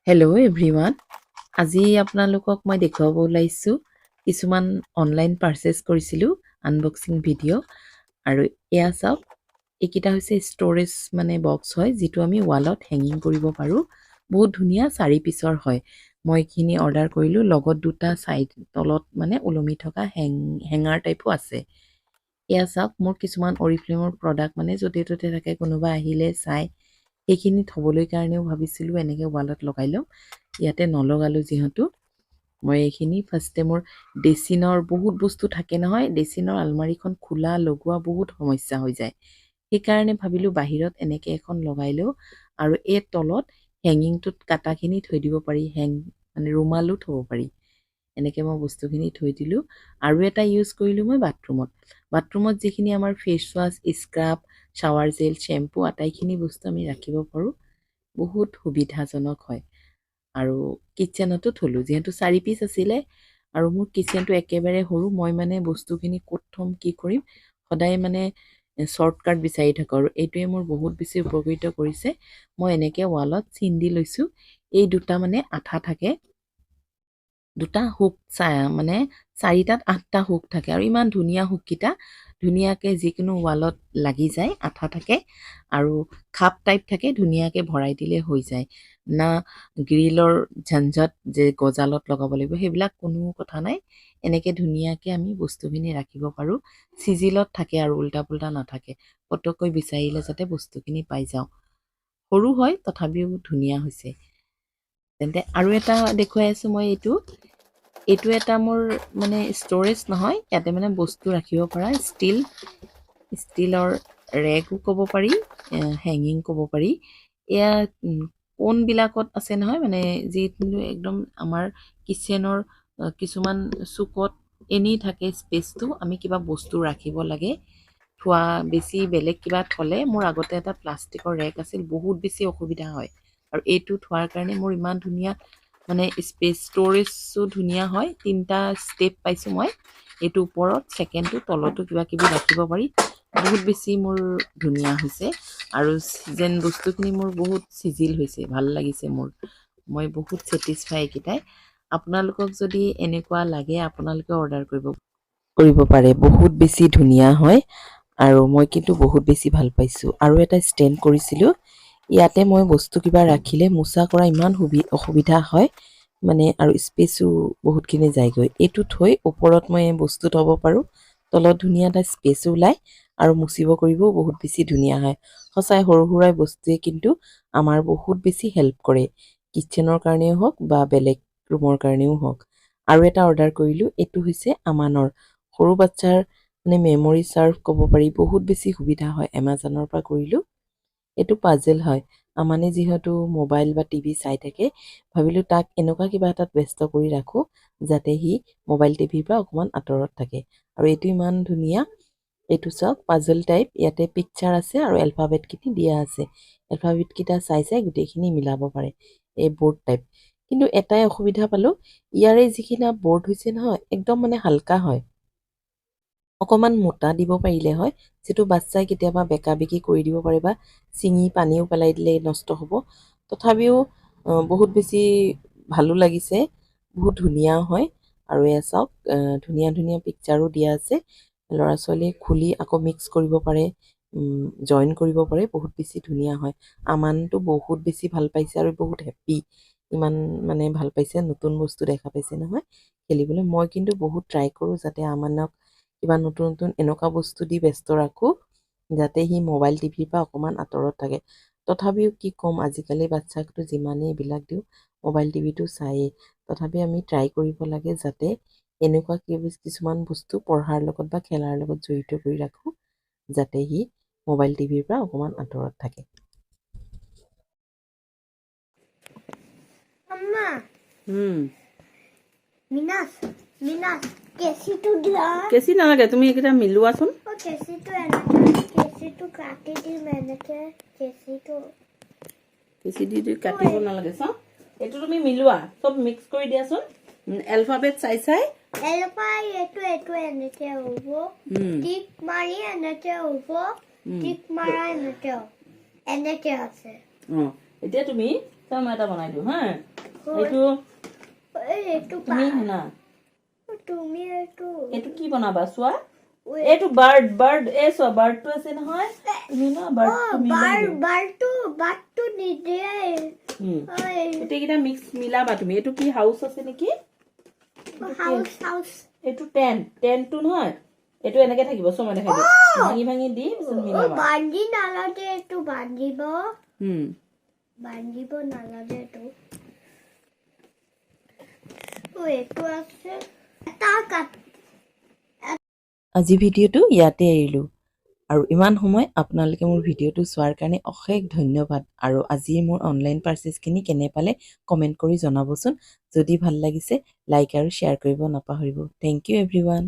Hello' everyone আজি আপোনালোকক মই দেখুৱাব ওলাইছোঁ কিছুমান অনলাইন পাৰ্চেছ কৰিছিলোঁ আনবক্সিং ভিডিঅ' আৰু এয়া চাওক এইকেইটা হৈছে ষ্ট'ৰেজ বক্স হয় যিটো আমি ৱালত হেঙিং কৰিব পাৰোঁ বহুত ধুনীয়া 4 পিচৰ হয় মই এইখিনি অৰ্ডাৰ কৰিলোঁ লগত দুটা চাইড তলত ওলমি থকা হেঙাৰ টাইপো আছে এয়া চাওক মোৰ কিছুমান অৰিফ্লেমৰ প্ৰডাক্ট য'তে ত'তে থাকে কোনোবা আহিলে চাই এইখিনি থবলৈ কাৰণেও ভাবিছিলোঁ এনেকৈ ৱালত লগাই ল'ম ইয়াতে নলগালোঁ যিহেতু মই এইখিনি ফাৰ্ষ্টে মোৰ ডেচিনৰ বহুত বস্তু থাকে নহয় ডেচিনৰ আলমাৰিখন খোলা লগোৱা বহুত সমস্যা হৈ যায় সেইকাৰণে ভাবিলোঁ বাহিৰত এনেকৈ এখন লগাই লওঁ আৰু এই তলত হেঙিংটোত কাটাখিনি থৈ দিব পাৰি ৰুমালো থ'ব পাৰি এনেকৈ মই বস্তুখিনি থৈ দিলোঁ আৰু এটা ইউজ কৰিলোঁ মই বাথৰুমত যিখিনি আমাৰ face wash scrub shower gel shampoo আটাইখিনি বস্তু আমি ৰাখিব পাৰোঁ বহুত সুবিধাজনক হয় আৰু কিটচেনতো থলোঁ যিহেতু 4 পিচ আছিলে আৰু মোৰ কিটচেনটো একেবাৰে সৰু মই বস্তুখিনি ক'ত থ'ম কি কৰিম সদায় শ্বৰ্টকাট বিচাৰি থাকোঁ আৰু এইটোৱে মোৰ বহুত বেছি উপকৃত কৰিছে মই এনেকৈ ৱালত চিন দি লৈছোঁ এই দুটা আঠা থাকে দুটা হুক 4টাত 8টা হুক থাকে আৰু ইমান ধুনীয়া হুককেইটা ধুনীয়াকৈ যিকোনো ৱালত লাগি যায় আঠা থাকে আৰু খাপ টাইপ থাকে ধুনীয়াকৈ ভৰাই দিলে হৈ যায় না গ্ৰিলৰ ঝঞ্ঝট যে গজালত লগাব লাগিব সেইবিলাক কোনো কথা নাই এনেকৈ ধুনীয়াকৈ আমি বস্তুখিনি ৰাখিব পাৰোঁ চিজিলত থাকে আৰু উল্টা পুল্টা নাথাকে পটককৈ বিচাৰিলে যাতে বস্তুখিনি পাই যাওঁ সৰু হয় তথাপিও ধুনীয়া হৈছে তেন্তে আৰু এটা দেখুৱাই আছোঁ মই এইটো এটা মোৰ ষ্ট'ৰেজ নহয় ইয়াতে বস্তু ৰাখিব পৰা ষ্টিলৰ ৰেগো ক'ব পাৰি হেঙিং ক'ব পাৰি এয়া কোনবিলাকত আছে নহয় যিটো একদম আমাৰ কিচেনৰ কিছুমান চুকত এনেই থাকে স্পেচটো আমি কিবা বস্তু ৰাখিব লাগে থোৱা বেছি বেলেগ কিবা থ'লে মোৰ আগতে এটা প্লাষ্টিকৰ ৰেক আছিল বহুত বেছি অসুবিধা হয় আৰু এইটো থোৱাৰ কাৰণে মোৰ ইমান ধুনীয়া স্পেচ ষ্ট'ৰেজো ধুনীয়া হয় 3টা ষ্টেপ পাইছোঁ মই এইটো ওপৰত ছেকেণ্ডটো তলতো কিবা কিবি ৰাখিব পাৰি বহুত বেছি মোৰ ধুনীয়া হৈছে আৰু যেন বস্তুখিনি মোৰ বহুত চিজিল হৈছে ভাল লাগিছে মই বহুত ছেটিছফাই এইকেইটাই আপোনালোকক যদি এনেকুৱা লাগে আপোনালোকে অৰ্ডাৰ কৰিব পাৰে বহুত বেছি ধুনীয়া হয় আৰু মই কিন্তু বহুত বেছি ভাল পাইছোঁ আৰু এটা ষ্টেণ্ড কৰিছিলোঁ ইয়াতে মই বস্তু কিবা ৰাখিলে মোচা কৰা ইমান অসুবিধা হয় আৰু স্পেচো বহুতখিনি যায়গৈ এইটো থৈ ওপৰত মই বস্তু থ'ব পাৰোঁ তলত ধুনীয়া এটা স্পেচো ওলায় আৰু মুচিব কৰিবও বহুত বেছি ধুনীয়া হয় সঁচাই সৰু সুৰা বস্তুৱে কিন্তু আমাৰ বহুত বেছি হেল্প কৰে কিটচেনৰ কাৰণেও হওক বা বেলেগ ৰুমৰ কাৰণেও হওক আৰু এটা অৰ্ডাৰ কৰিলোঁ এইটো হৈছে আমানৰ সৰু বাচ্চাৰ মেমৰি চাৰ্ভ ক'ব পাৰি বহুত বেছি সুবিধা হয় এমাজনৰ পৰা কৰিলোঁ এইটো পাজেল হয় আমানে যিহেতু মোবাইল বা টিভি চাই থাকে ভাবিলোঁ তাক এনেকুৱা কিবা এটাত ব্যস্ত কৰি ৰাখোঁ যাতে সি মোবাইল টিভিৰ পৰা অকণমান আঁতৰত থাকে আৰু এইটো ইমান ধুনীয়া এইটো চাওক পাজল টাইপ ইয়াতে পিকচাৰ আছে আৰু এলফাবেটখিনি দিয়া আছে এলফাবেটকেইটা চাই গোটেইখিনি মিলাব পাৰে এই বৰ্ড টাইপ কিন্তু এটাই অসুবিধা পালোঁ ইয়াৰে যিখিনি বৰ্ড হৈছে নহয় একদম হালকা হয় অকণমান মোটা দিব পাৰিলে হয় যিটো বাচ্চাই কেতিয়াবা বেকা বেকি কৰি দিব পাৰে বা চিঙি পানীও পেলাই দিলে নষ্ট হ'ব তথাপিও বহুত বেছি ভালো লাগিছে বহুত ধুনীয়া হয় আৰু এয়া চাওক ধুনীয়া ধুনীয়া পিকচাৰো দিয়া আছে ল'ৰা ছোৱালীয়ে খুলি আকৌ মিক্স কৰিব পাৰে জইন কৰিব পাৰে বহুত বেছি ধুনীয়া হয় আমানটো বহুত বেছি ভাল পাইছে আৰু বহুত হেপ্পী ইমান ভাল পাইছে নতুন বস্তু দেখা পাইছে নহয় খেলিবলৈ মই কিন্তু বহুত ট্ৰাই কৰোঁ যাতে আমানক কিবা নতুন নতুন এনেকুৱা বস্তু দি ব্যস্ত ৰাখোঁ যাতে সি মোবাইল টিভিৰ পৰা অকণমান আঁতৰত থাকে তথাপিও কি ক'ম আজিকালি বাচ্চাকটো যিমানেই এইবিলাক দিওঁ মোবাইল টিভিটো চায়েই তথাপি আমি ট্ৰাই কৰিব লাগে যাতে এনেকুৱা কিছুমান বস্তু পঢ়াৰ লগত বা খেলাৰ লগত জড়িত কৰি ৰাখোঁ যাতে সি মোবাইল টিভিৰ পৰা অকণমান আঁতৰত থাকে Mamma. Minas, কেঁচিটো দিয়া কেঁচি নালাগে তুমি এইকেইটা মিলোৱাচোন কেঁচিটো কাটি দিম এনেকে কেঁচি দি কাটিব নালাগে চাওঁ এইটো তুমি মিলোৱা চব মিক্স কৰি দিয়াচোন এলফাবেট চাই এইটো এনেকে হ'ব টিক মাৰি এনেকে হ'ব টিক মাৰা এনেকে আছে এতিয়া তুমি চাওঁ মই এটা বনাই দিওঁ হা এইটো এইটো তুমি শুনা তুমি এইটো এইটো কি বনাবা চোৱা এইটো বাৰ্ড এই চোৱা বাৰ্ডটো আছে নহয় তুমি না বাৰটো নিদিয়ে গোটেইকেইটা মিক্স মিলাবা তুমি এইটো কি হাউচ আছে নেকি এইটো টেনটো নহয় এইটো এনেকে থাকিব চময় দেখাই দিম ভাঙি ভাঙি দি পিছত মিলাবা বান্ধি নালাগে এইটো বান্ধিব নালাগে এইটো এইটো আছে এটা কাট আজি ভিডিঅ'টো ইয়াতে এৰিলোঁ আৰু ইমান সময় আপোনালোকে মোৰ ভিডিঅ'টো চোৱাৰ কাৰণে অশেষ ধন্যবাদ আৰু আজি মোৰ অনলাইন পাৰ্চেছখিনি কেনে পালে কমেণ্ট কৰি জনাবচোন যদি ভাল লাগিছে লাইক আৰু শ্বেয়াৰ কৰিব নাপাহৰিব থেংক ইউ এভৰিৱান